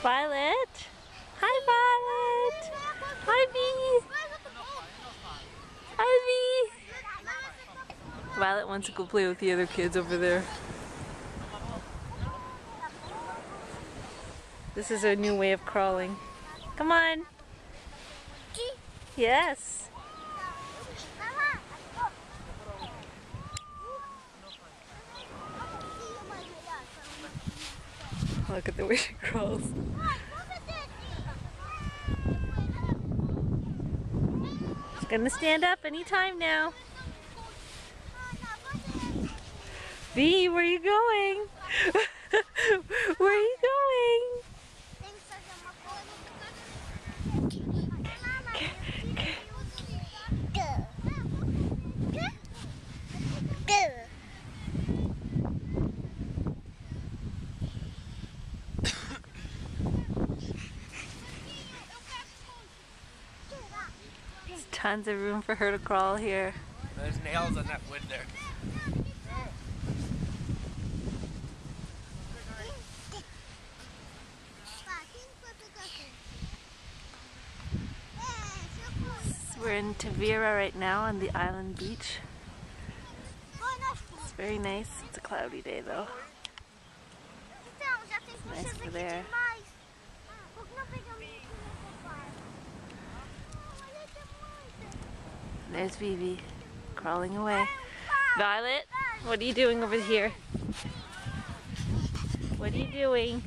Violet. Hi, Violet. Hi, Bee. Hi, Bee. Violet wants to go play with the other kids over there. This is a new way of crawling. Come on. Yes. Look at the way she crawls. She's gonna stand up anytime now. Bee, where are you going? Where are you going? There's tons of room for her to crawl here. There's nails on that wood there. We're in Tavira right now on the island beach. It's very nice. It's a cloudy day though. Nice for there. There's Vivi crawling away. Violet, what are you doing over here? What are you doing?